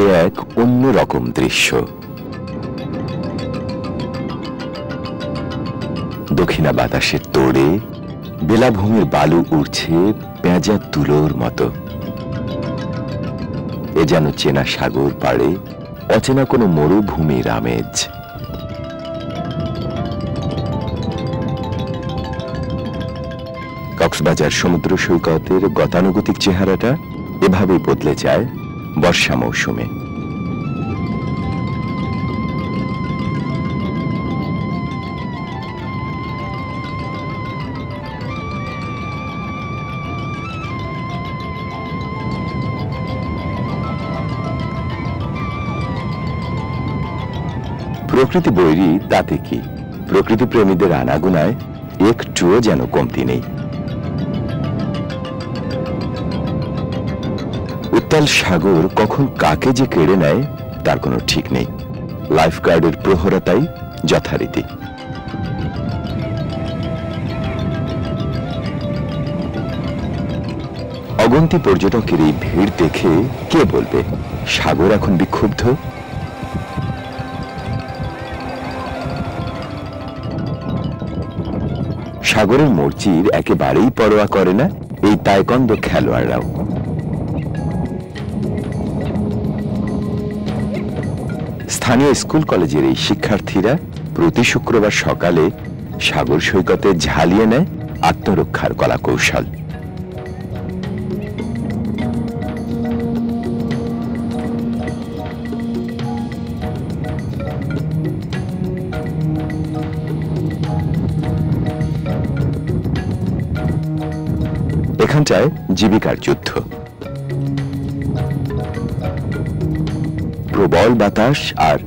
এ এক অন্য রকম দৃশ্য। দক্ষিণা বাতাসের তোড়ে বেলাভূমির বালু উড়ছে পেঁজা তুলোর মতো। এ যেন চেনা সাগর পাড়ে অচেনা কোনো মরুভূমির আমেজ। কক্সবাজার সমুদ্র সৈকতের গতানুগতিক চেহারাটা এভাবেই বদলে যায় বর্ষা মৌসুমে। প্রকৃতি বৈরী তাতে কি, প্রকৃতি প্রেমীদের আনাগোনায় একটুও যেন কমতি নেই। উত্তাল সাগর কখন কাকে যে কেড়ে নেয় তার কোনো ঠিক নেই। লাইফ গার্ডের প্রহরাতাই যথারীতি। অগন্তি পর্যটকের এই ভিড় দেখে কে বলবে সাগর এখন বিক্ষুব্ধ? সাগরের মর্জির একেবারেই পরোয়া করে না এই তাইকোয়ান্ডো খেলোয়াড়রাও। স্থানীয় স্কুল কলেজের এই শিক্ষার্থীরা প্রতি শুক্রবার সকালে সাগর সৈকতে ঝালিয়ে নেয় আত্মরক্ষার কলা কৌশল। এখানটায় জীবিকার যুদ্ধ। প্রবল বাতাস আর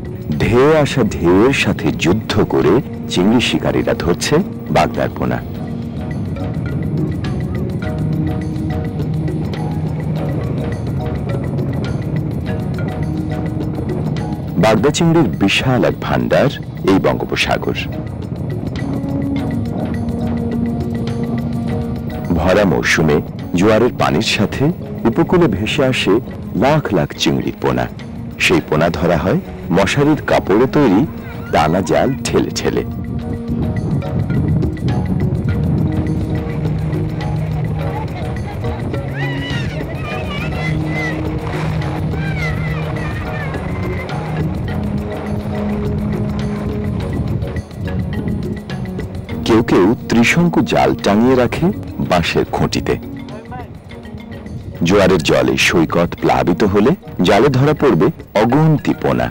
ধেয়ে আসা ঢেউয়ের সাথে যুদ্ধ করে চিংড়ি শিকারীরা ধরছে বাগদার পোনা। বাগদা চিংড়ির বিশাল এক ভান্ডার এই বঙ্গোপসাগর। ভরা মৌসুমে জোয়ারের পানির সাথে উপকূলে ভেসে আসে লাখ লাখ চিংড়ির পোনা। সেই পোনা ধরা হয় মশারির কাপড়ে তৈরি দানা জাল ঠেলে ঠেলে। কেউ কেউ ত্রিশঙ্কু জাল টাঙিয়ে রাখে বাঁশের খুঁটিতে। জোয়ারের জলে সৈকত প্লাবিত হলে জালে ধরা পড়বে অগুন্তি পোনা।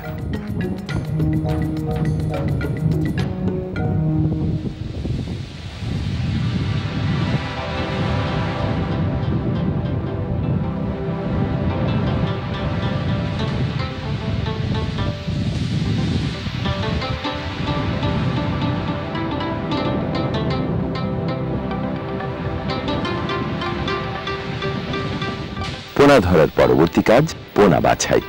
পোনা ধরার পরবর্তী কাজ পোনা বাছাই।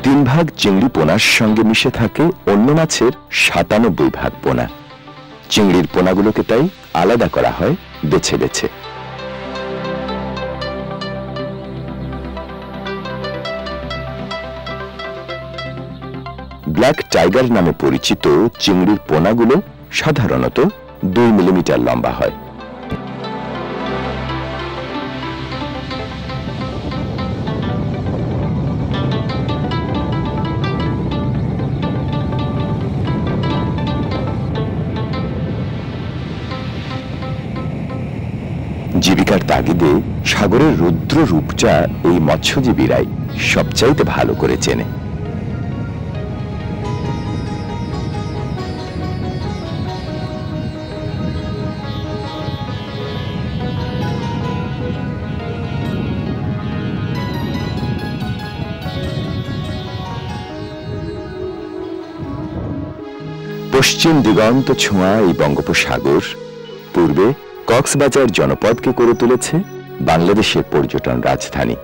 3 ভাগ চিংড়ি পোনার সঙ্গে মিশে থাকে অন্য মাছের 97 ভাগ পোনা। চিংড়ির পোনাগুলোকে তাই আলাদা করা হয় বেছে বেছে। ব্ল্যাক টাইগার নামে পরিচিত চিংড়ির পোনাগুলো সাধারণত 2 মিলিমিটার লম্বা হয়। জীবিকার তাগিদে সাগরের রুদ্র রূপটা এই মৎস্যজীবীরাই সবচাইতে ভালো করে চেনে। পশ্চিম দিগন্ত ছোঁয়া এই বঙ্গোপসাগর পূর্বে কক্সবাজার জনপদকে করে তুলেছে বাংলাদেশের পর্যটন রাজধানী।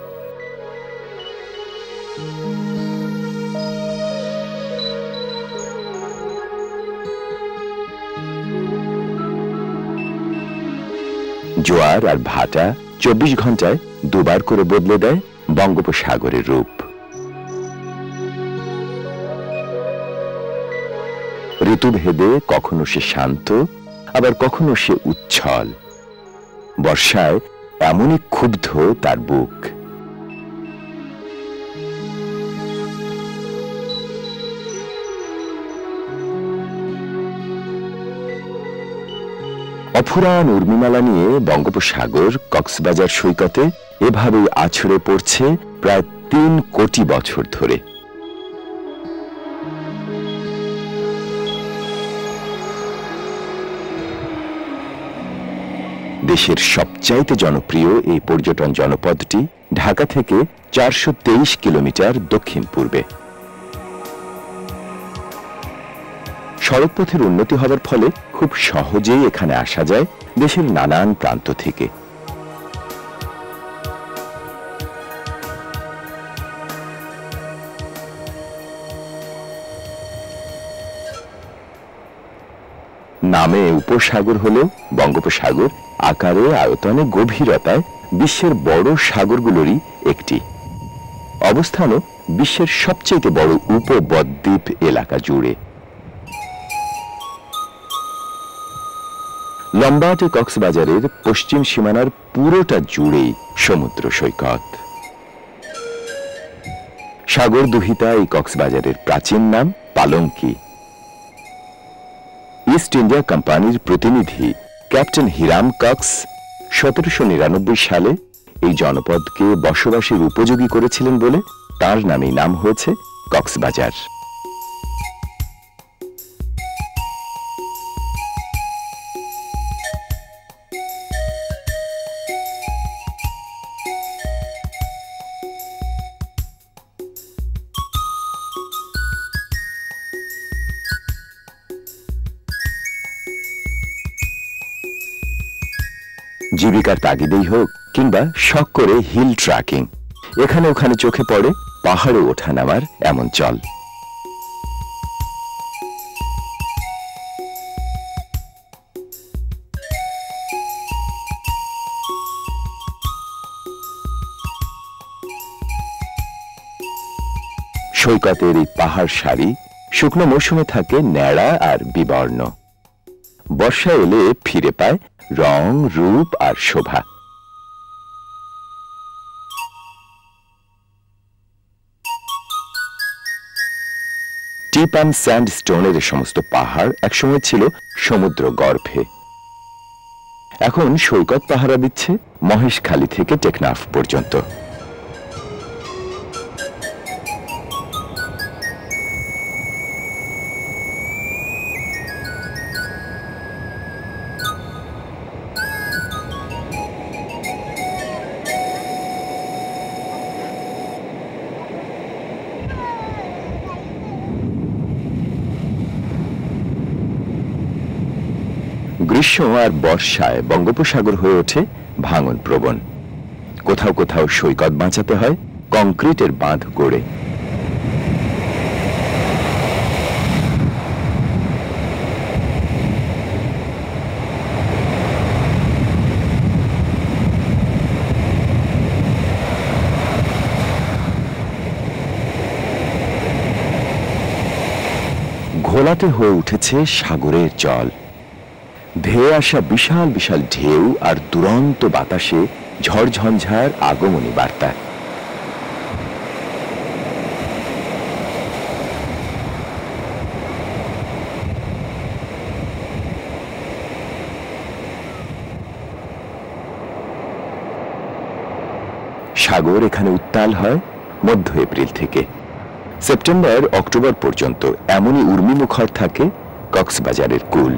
জোয়ার আর ভাটা 24 ঘন্টায় দুবার করে বদলে দেয় বঙ্গোপসাগরের রূপ। ঋতুভেদে কখনো সে শান্ত, আবার কখনো সে উচ্ছল। বর্ষায় এমনই ক্ষুব্ধ তার বুক। অফুরান উর্মিমালা নিয়ে বঙ্গোপসাগর কক্সবাজার সৈকতে এভাবেই আছড়ে পড়ছে প্রায় 3 কোটি বছর ধরে। দেশের সবচাইতে জনপ্রিয় এই পর্যটন জনপদটি ঢাকা থেকে 423 কিলোমিটার দক্ষিণ পূর্বে। সড়কপথের উন্নতি হওয়ার ফলে খুব সহজেই এখানে আসা যায় দেশের নানান প্রান্ত থেকে। নামে উপসাগর হলেও বঙ্গোপসাগর আকারে, আয়তনে, গভীরতায় বিশ্বের বড় সাগরগুলোরই একটি। অবস্থানও বিশ্বের সবচেয়ে বড় উপবদ্বীপ এলাকা জুড়ে। লম্বাটে কক্সবাজারের পশ্চিম সীমানার পুরোটা জুড়েই সমুদ্র সৈকত। সাগর দুহিতা এই কক্সবাজারের প্রাচীন নাম পালঙ্কি। ইস্ট ইন্ডিয়া কোম্পানির প্রতিনিধি ক্যাপ্টেন হিরাম কক্স 1799 সালে এই জনপদকে বসবাসের উপযোগী করেছিলেন বলে তার নামেই নাম হয়েছে কক্সবাজার। জীবিকার তাগিদেই হোক কিংবা শখ করে হিল ট্রেকিং, এখানে ওখানে চোখে পড়ে পাহাড়ে ওঠা নামার এমন চল। সৈকতের এই পাহাড় সারি শুকনো মৌসুমে থাকে ন্যাড়া আর বিবর্ণ। বর্ষা এলে ফিরে পায় রং, রূপ আর শোভা। টিপ অ্যান্ড স্যান্ডস্টোনের এই সমস্ত পাহাড় একসময় ছিল সমুদ্র গর্ভে। এখন সৈকত পাহারা দিচ্ছে মহেশখালী থেকে টেকনাফ পর্যন্ত। গ্রীষ্ম আর বর্ষায় বঙ্গোপসাগর হয়ে ওঠে ভাঙন প্রবণ। কোথাও কোথাও সৈকত বাঁচাতে হয় কংক্রিটের বাঁধ গড়ে। ঘোলাটে হয়ে উঠেছে সাগরের জল। ধেয়ে আসা বিশাল বিশাল ঢেউ আর দুরন্ত বাতাসে ঝড়ঝঞ্ঝার আগমনী বার্তা। সাগর এখানে উত্তাল হয় মধ্য এপ্রিল থেকে। সেপ্টেম্বর, অক্টোবর পর্যন্ত এমনই উর্মিমুখর থাকে কক্সবাজারের কুল।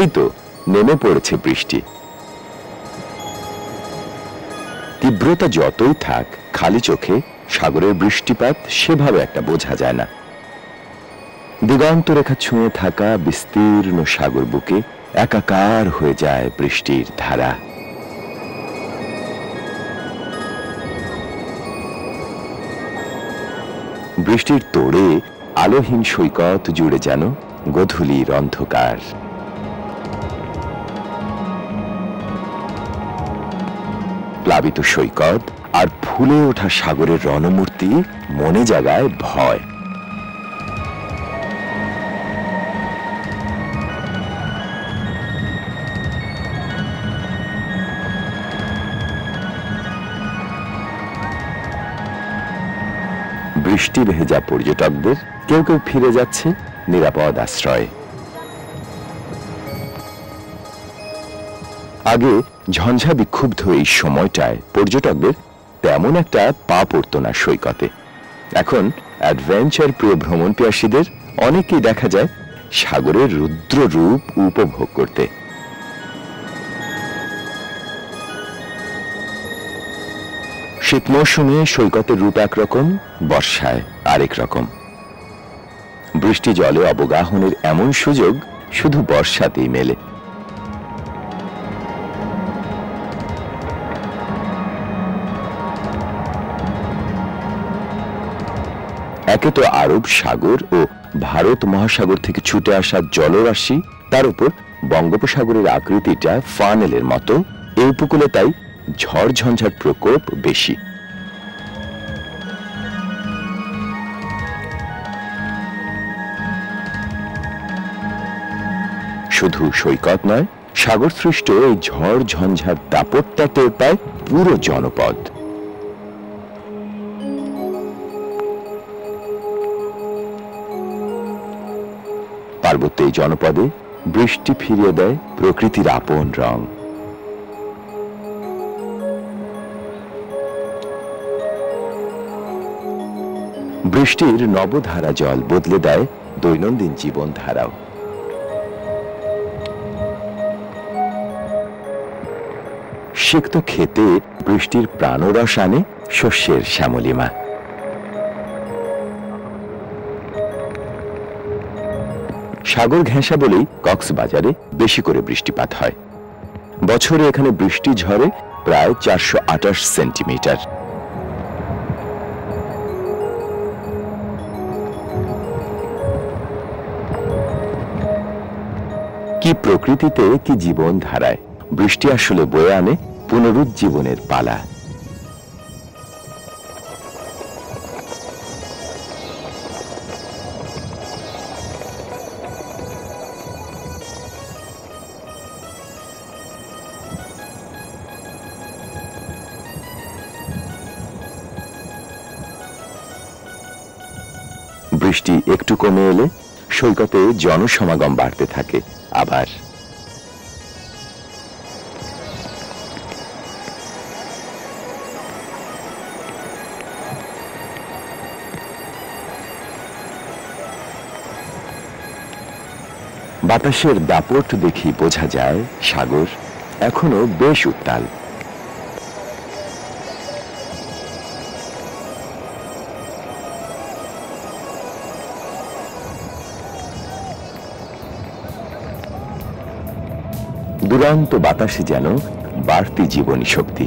এই তো নেমে পড়েছে বৃষ্টি। তীব্রতা যতই থাক, খালি চোখে সাগরের বৃষ্টিপাত সেভাবে একটা বোঝা যায় না। দিগন্ত রেখা ছুঁয়ে থাকা বিস্তীর্ণ সাগর বুকে একাকার হয়ে যায় বৃষ্টির ধারা। বৃষ্টির তোড়ে আলোহীন সৈকত জুড়ে যেন গোধূলির অন্ধকার। প্লাবিত সৈকত আর ফুলে ওঠা সাগরের রণমূর্তি মনে জাগায় ভয়। বৃষ্টি ভেজা পর্যটকদের কেউ কেউ ফিরে যাচ্ছে নিরাপদ আশ্রয়ে। আগে ঝঞ্ঝা বিক্ষুব্ধ এই সময়টায় পর্যটকদের তেমন একটা পা পড়তো না সৈকতে। এখন অ্যাডভেঞ্চার প্রিয় ভ্রমণ পিয়াসীদের অনেকেই দেখা যায় সাগরের রুদ্র রূপ উপভোগ করতে। শীত মৌসুমে সৈকতের রূপ একরকম, বর্ষায় আরেক রকম। বৃষ্টি জলে অবগাহনের এমন সুযোগ শুধু বর্ষাতেই মেলে। একে তো আরব সাগর ও ভারত মহাসাগর থেকে ছুটে আসা জলরাশি, তার উপর বঙ্গোপসাগরের আকৃতিটা ফানেলের মতো, এই উপকূলে তাই ঝড় ঝঞ্ঝার প্রকোপ বেশি। শুধু সৈকত নয়, সাগর সৃষ্ট এই ঝড় ঝঞ্ঝার দাপটটা টের পায় পুরো জনপদ। পার্বত্য এই জনপদে বৃষ্টি ফিরিয়ে দেয় প্রকৃতির আপন রং। বৃষ্টির নবধারা জল বদলে দেয় দৈনন্দিন জীবন ধারাও। সিক্ত খেতে বৃষ্টির প্রাণরস আনে শস্যের শ্যামলিমা। সাগর ঘেঁষা বলেই কক্সবাজারে বেশি করে বৃষ্টিপাত হয়। বছরে এখানে বৃষ্টি ঝরে প্রায় 428 সেন্টিমিটার। কি প্রকৃতিতে, কি জীবন ধারায় বৃষ্টি আসলে বয়ে আনে পুনরুজ্জীবনের পালা। বৃষ্টি একটু কমে এলে সৈকতে জনসমাগম বাড়তে থাকে। আবার বাতাসের দাপট দেখি বোঝা যায় সাগর এখনো বেশ উত্তাল। দুরন্ত বাতাসে যেন বাড়তি জীবনী শক্তি।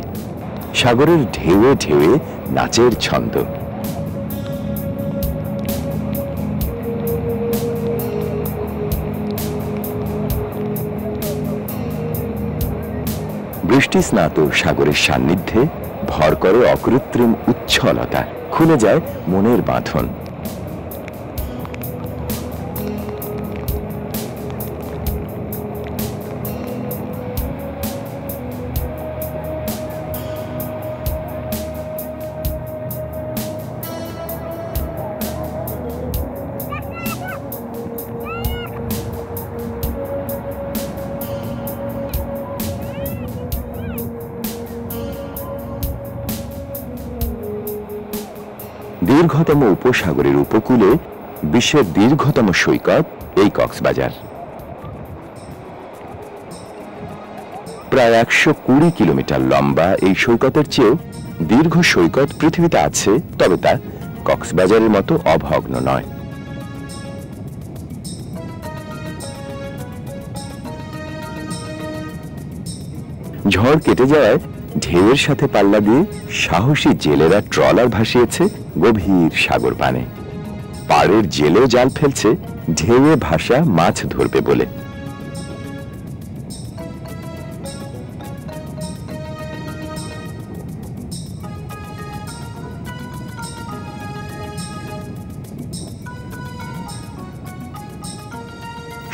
সাগরের ঢেউয়ে ঢেউয়ে নাচের ছন্দ। বৃষ্টি স্নাত সাগরের সান্নিধ্যে ভর করে অকৃত্রিম উচ্ছলতা, খুলে যায় মনের বাঁধন। দীর্ঘতম উপসাগরের উপকূলে বিশ্বের দীর্ঘতম সৈকত এই কক্সবাজার। প্রায় 120 কিলোমিটার লম্বা এই সৈকতের চেয়েও দীর্ঘ সৈকত পৃথিবীতে আছে, তবে তা কক্সবাজারের মতো অভগ্ন নয়। ঝড় কেটে যাওয়ায় ঢেউয়ের সাথে পাল্লা দিয়ে সাহসী জেলেরা ট্রলার ভাসিয়েছে গভীর সাগর পানে। পাড়ের জেলেও জাল ফেলছে ঢেউয়ে ভাসা মাছ ধরবে বলে।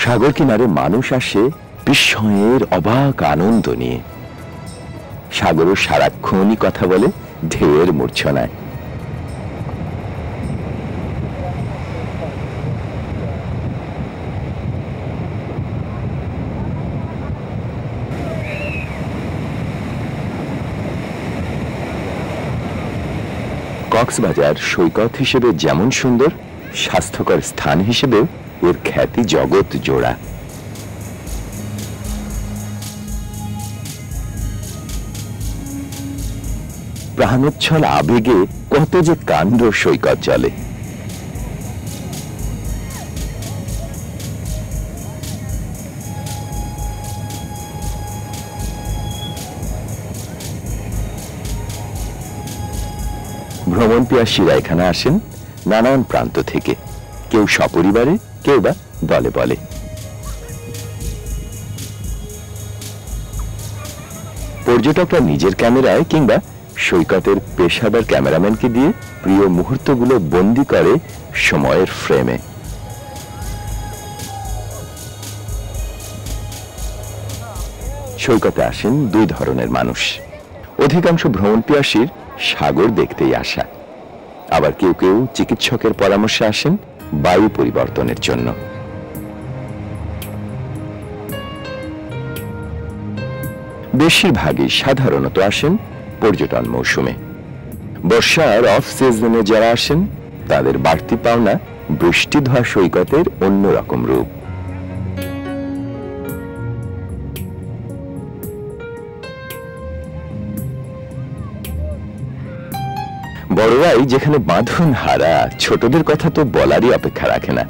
সাগর কিনারে মানুষ আসে বিস্ময়ের অবাক আনন্দ নিয়ে। সাগরও সারাক্ষণই কথা বলে ঢেউয়ের মূর্ছনায়। কক্সবাজার সৈকত হিসেবে যেমন সুন্দর, স্বাস্থ্যকর স্থান হিসেবেও এর খ্যাতি জগৎ জোড়া। প্রাণোচ্ছল আবেগে কত যে কাণ্ড সৈকত চলে। ভ্রমণ পিয়াসীরা এখানে আসেন নানান প্রান্ত থেকে, কেউ সপরিবারে, কেউ বা দলে বলে। পর্যটকরা নিজের ক্যামেরায় কিংবা সৈকতের পেশাদার ক্যামেরাম্যানকে দিয়ে প্রিয় মুহূর্তগুলো বন্দী করে সময়ের ফ্রেমে। সৈকতে আসেন দুই ধরনের মানুষ। অধিকাংশ ভ্রমণ পিয়াসীর সাগর দেখতেই আসা, আবার কেউ কেউ চিকিৎসকের পরামর্শে আসেন বায়ু পরিবর্তনের জন্য। বেশিরভাগই সাধারণত আসেন পর্যটন মৌসুমে। বর্ষার অফ সিজনে যারা আসেন তাদের বাড়তি পাওনা বৃষ্টি ধোয়া সৈকতের অন্যরকম রূপ। বড়রাই যেখানে বাঁধন হারা, ছোটদের কথা তো বলারই অপেক্ষা রাখে না।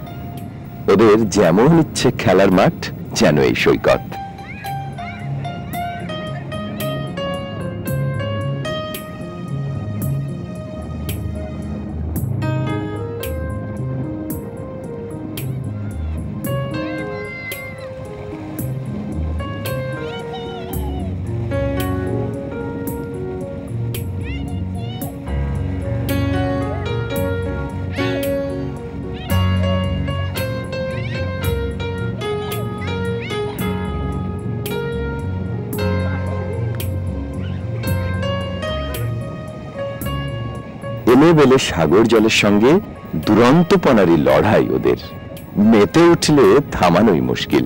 ওদের যেমন ইচ্ছে খেলার মাঠ যেন এই সৈকত। এলেবেলে সাগর জলের সঙ্গে দুরন্তপনারই লড়াই ওদের। মেতে উঠলে থামানোই মুশকিল।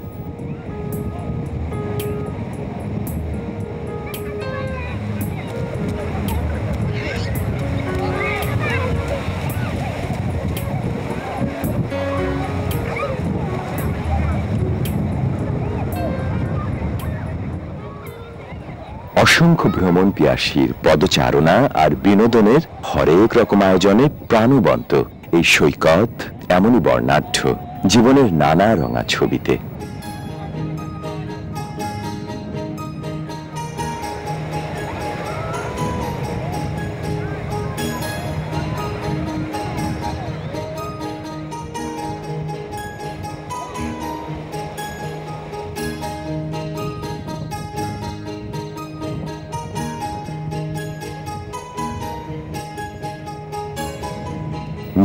অসংখ্য ভ্রমণ পিয়াসীর পদচারণা আর বিনোদনের হরেক রকম আয়োজনে প্রাণবন্ত এই সৈকত এমনই বর্ণাঢ্য জীবনের নানা রঙা ছবিতে।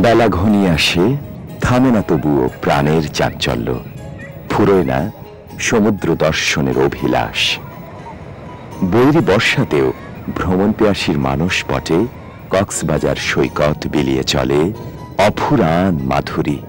বেলা ঘনিয়ে আসে, থামে না তবুও প্রাণের চাঞ্চল্য, ফুরোয় না সমুদ্র দর্শনের অভিলাষ। বৈরী বর্ষাতেও ভ্রমণ পিয়াসীর মানস পটে কক্সবাজার সৈকত বিলিয়ে চলে অফুরান মাধুরী।